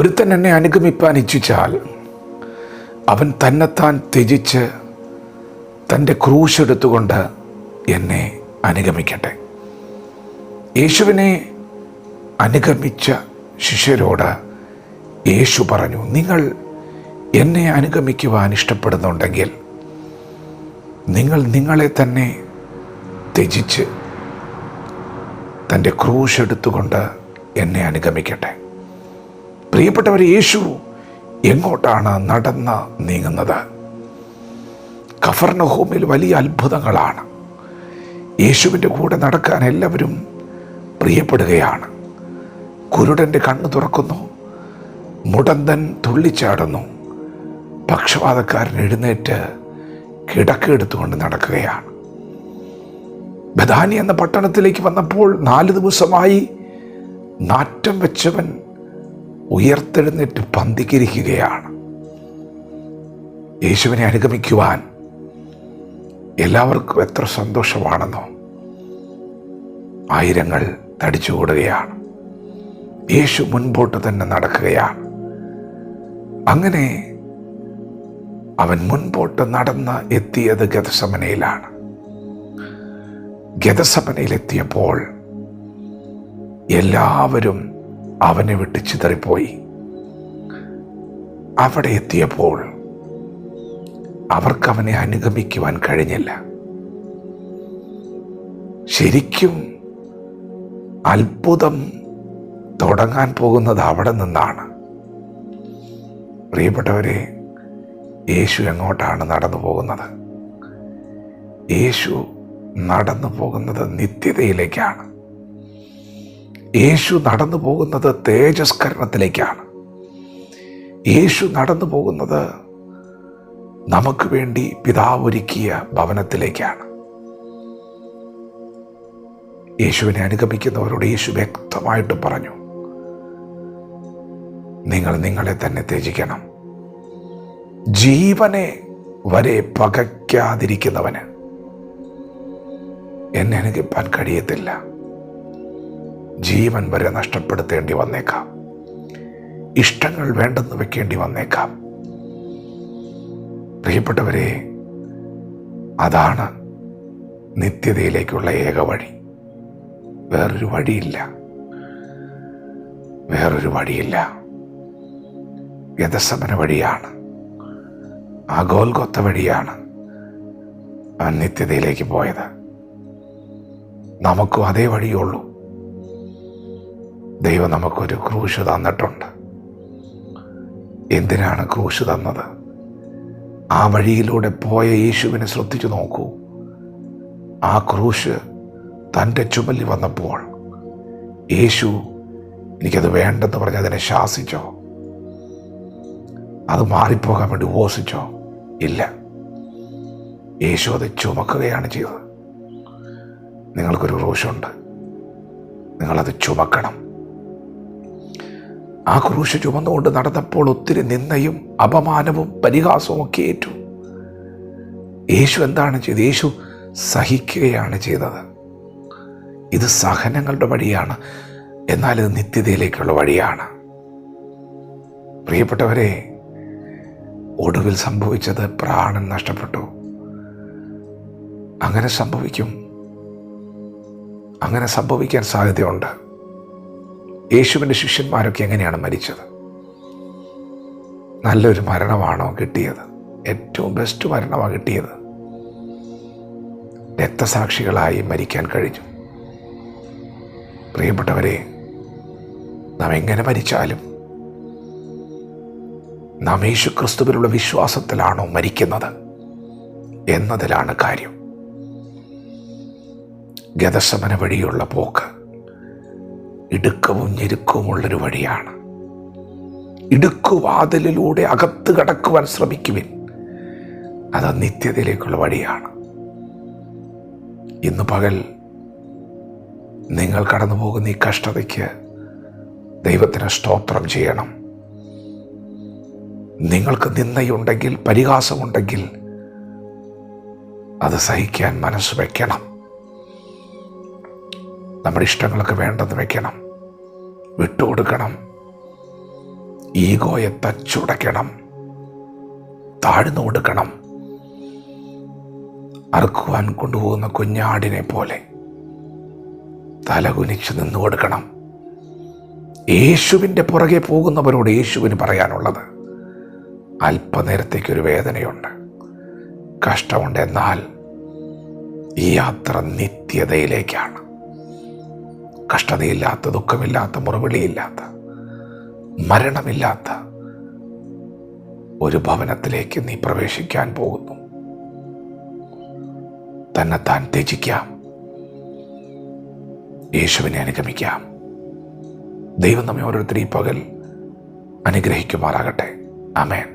ഒരുത്തൻ എന്നെ അനുഗമിപ്പാൻ ഇച്ഛിച്ചാൽ അവൻ തന്നെത്താൻ ത്യജിച്ച് തൻ്റെ ക്രൂശെടുത്തുകൊണ്ട് എന്നെ അനുഗമിക്കട്ടെ. യേശുവിനെ അനുഗമിച്ച ശിഷ്യരോട് യേശു പറഞ്ഞു, നിങ്ങൾ എന്നെ അനുഗമിക്കുവാൻ ഇഷ്ടപ്പെടുന്നുണ്ടെങ്കിൽ നിങ്ങൾ നിങ്ങളെ തന്നെ ത്യജിച്ച് തൻ്റെ ക്രൂശെടുത്തുകൊണ്ട് എന്നെ അനുഗമിക്കട്ടെ. പ്രിയപ്പെട്ടവർ, യേശു എങ്ങോട്ടാണ് നടന്ന് നീങ്ങുന്നത്? കഫർനഹൂമിൽ വലിയ അത്ഭുതങ്ങളാണ്. യേശുവിൻ്റെ കൂടെ നടക്കാൻ എല്ലാവരും പ്രിയപ്പെടുകയാണ്. കുരുടൻ്റെ കണ്ണ് തുറക്കുന്നു, മുടന്തൻ തുള്ളിച്ചാടുന്നു, പക്ഷവാതക്കാരൻ എഴുന്നേറ്റ് കിടക്കെടുത്തുകൊണ്ട് നടക്കുകയാണ്. ബഥാനി എന്ന പട്ടണത്തിലേക്ക് വന്നപ്പോൾ 4 ദിവസമായി നാറ്റം വെച്ചവൻ ഉയർത്തെഴുന്നേറ്റ് പന്തികരിക്കുകയാണ്. യേശുവിനെ അനുഗമിക്കുവാൻ എല്ലാവർക്കും എത്ര സന്തോഷമാണെന്നോ. ആയിരങ്ങൾ തടിച്ചുകൂടുകയാണ്. യേശു മുൻപോട്ട് തന്നെ നടക്കുകയാണ്. അങ്ങനെ അവൻ മുൻപോട്ട് നടന്ന് എത്തിയത് ഗെത്സമനയിലാണ്. ഗെത്സമനയിലെത്തിയപ്പോൾ എല്ലാവരും അവനെ വിട്ട് ചിതറിപ്പോയി. അവിടെ എത്തിയപ്പോൾ അവർക്കവനെ അനുഗമിക്കുവാൻ കഴിഞ്ഞില്ല. ശരിക്കും അത്ഭുതം തുടങ്ങാൻ പോകുന്നത് അവിടെ നിന്നാണ്. പ്രിയപ്പെട്ടവരെ, യേശു എങ്ങോട്ടാണ് നടന്നു പോകുന്നത്? യേശു നടന്നു പോകുന്നത് നിത്യതയിലേക്കാണ്. യേശു നടന്നു പോകുന്നത് തേജസ്കരണത്തിലേക്കാണ്. യേശു നടന്നു പോകുന്നത് നമുക്ക് വേണ്ടി പിതാവ് ഒരുക്കിയ ഭവനത്തിലേക്കാണ്. യേശുവിനെ അനുഗമിക്കുന്നവരോട് യേശു വ്യക്തമായിട്ട് പറഞ്ഞു, നിങ്ങൾ നിങ്ങളെ തന്നെ ത്യജിക്കണം. ജീവനെ വരെ പകയ്ക്കാതിരിക്കുന്നവന് എന്നെ അനുഗമിപ്പാൻ കഴിയത്തില്ല. ജീവൻ വരെ നഷ്ടപ്പെടുത്തേണ്ടി വന്നേക്കാം. ഇഷ്ടങ്ങൾ വേണ്ടെന്ന് വെക്കേണ്ടി വന്നേക്കാം. പ്രിയപ്പെട്ടവരെ, അതാണ് നിത്യതയിലേക്കുള്ള ഏക വഴി. വേറൊരു വഴിയില്ല. ഗെത്സമന വഴിയാണ്, ആ ഗോൽഗൊത്ത വഴിയാണ് അവൻ നിത്യതയിലേക്ക് പോയത്. നമുക്കും അതേ വഴിയുള്ളൂ. ദൈവം നമുക്കൊരു ക്രൂശ് തന്നിട്ടുണ്ട്. എന്തിനാണ് ക്രൂശ് തന്നത്? ആ വഴിയിലൂടെ പോയ യേശുവിനെ ശ്രദ്ധിച്ചു നോക്കൂ. ആ ക്രൂശ് തൻ്റെ ചുമലിൽ വന്നപ്പോൾ യേശു എനിക്കത് വേണ്ടെന്ന് പറഞ്ഞ് അതിനെ ശാസിച്ചോ? അത് മാറിപ്പോകാൻ വേണ്ടി ഉപവസിച്ചോ? ഇല്ല. യേശു അത് ചുമക്കുകയാണ് ചെയ്തത്. നിങ്ങൾക്കൊരു ക്രൂശുണ്ട്, നിങ്ങളത് ചുമക്കണം. ആ ക്രൂശ് ചുമന്നുകൊണ്ട് നടന്നപ്പോൾ ഒത്തിരി നിന്ദയും അപമാനവും പരിഹാസവും ഒക്കെ ഏറ്റു. യേശു എന്താണ് ചെയ്തത്? യേശു സഹിക്കുകയാണ് ചെയ്തത്. ഇത് സഹനങ്ങളുടെ വഴിയാണ്, എന്നാൽ ഇത് നിത്യതയിലേക്കുള്ള വഴിയാണ്. പ്രിയപ്പെട്ടവരെ, ഒടുവിൽ സംഭവിച്ചത് പ്രാണൻ നഷ്ടപ്പെട്ടു. അങ്ങനെ സംഭവിക്കും, അങ്ങനെ സംഭവിക്കാൻ സാധ്യതയുണ്ട്. യേശുവിൻ്റെ ശിഷ്യന്മാരൊക്കെ എങ്ങനെയാണ് മരിച്ചത്? നല്ലൊരു മരണമാണോ കിട്ടിയത്? ഏറ്റവും ബെസ്റ്റ് മരണമാണ് കിട്ടിയത്. രക്തസാക്ഷികളായി മരിക്കാൻ കഴിഞ്ഞു. പ്രിയപ്പെട്ടവരെ, നാം എങ്ങനെ മരിച്ചാലും നാം യേശു ക്രിസ്തുവിലുള്ള വിശ്വാസത്തിലാണോ മരിക്കുന്നത് എന്നതിലാണ് കാര്യം. ഗെത്സമന വഴിയുള്ള പോക്ക് ഇടുക്കവും ഞെരുക്കവുമുള്ളൊരു വഴിയാണ്. ഇടുക്കുവാതിലിലൂടെ അകത്ത് കടക്കുവാൻ ശ്രമിക്കുവിൻ. അത് നിത്യതയിലേക്കുള്ള വഴിയാണ്. ഇന്ന് പകൽ നിങ്ങൾ കടന്നു പോകുന്ന ഈ കഷ്ടതയ്ക്ക് ദൈവത്തിന് സ്തോത്രം ചെയ്യണം. നിങ്ങൾക്ക് നിന്ദയുണ്ടെങ്കിൽ, പരിഹാസമുണ്ടെങ്കിൽ അത് സഹിക്കാൻ മനസ്സ് വയ്ക്കണം. നമ്മുടെ ഇഷ്ടങ്ങളൊക്കെ വേണ്ടെന്ന് വയ്ക്കണം, വിട്ടുകൊടുക്കണം. ഈഗോയെ തച്ചുടയ്ക്കണം, താഴ്ന്നു കൊടുക്കണം. അറുക്കുവാൻ കൊണ്ടുപോകുന്ന കുഞ്ഞാടിനെ പോലെ തലകുനിച്ച് നിന്നു കൊടുക്കണം. യേശുവിൻ്റെ പുറകെ പോകുന്നവരോട് യേശുവിന് പറയാനുള്ളത്, അല്പനേരത്തേക്കൊരു വേദനയുണ്ട്, കഷ്ടമുണ്ട്, എന്നാൽ ഈ യാത്ര നിത്യതയിലേക്കാണ്. കഷ്ടതയില്ലാത്ത, ദുഃഖമില്ലാത്ത, മുറവിളിയില്ലാത്ത, മരണമില്ലാത്ത ഒരു ഭവനത്തിലേക്ക് നീ പ്രവേശിക്കാൻ പോകുന്നു. തന്നെത്താൻ ത്യജിക്കാം, യേശുവിനെ അനുഗമിക്കാം. ദൈവം നമ്മെ ഓരോരുത്തരും ഈ പകൽ അനുഗ്രഹിക്കുമാറാകട്ടെ. ആമേൻ.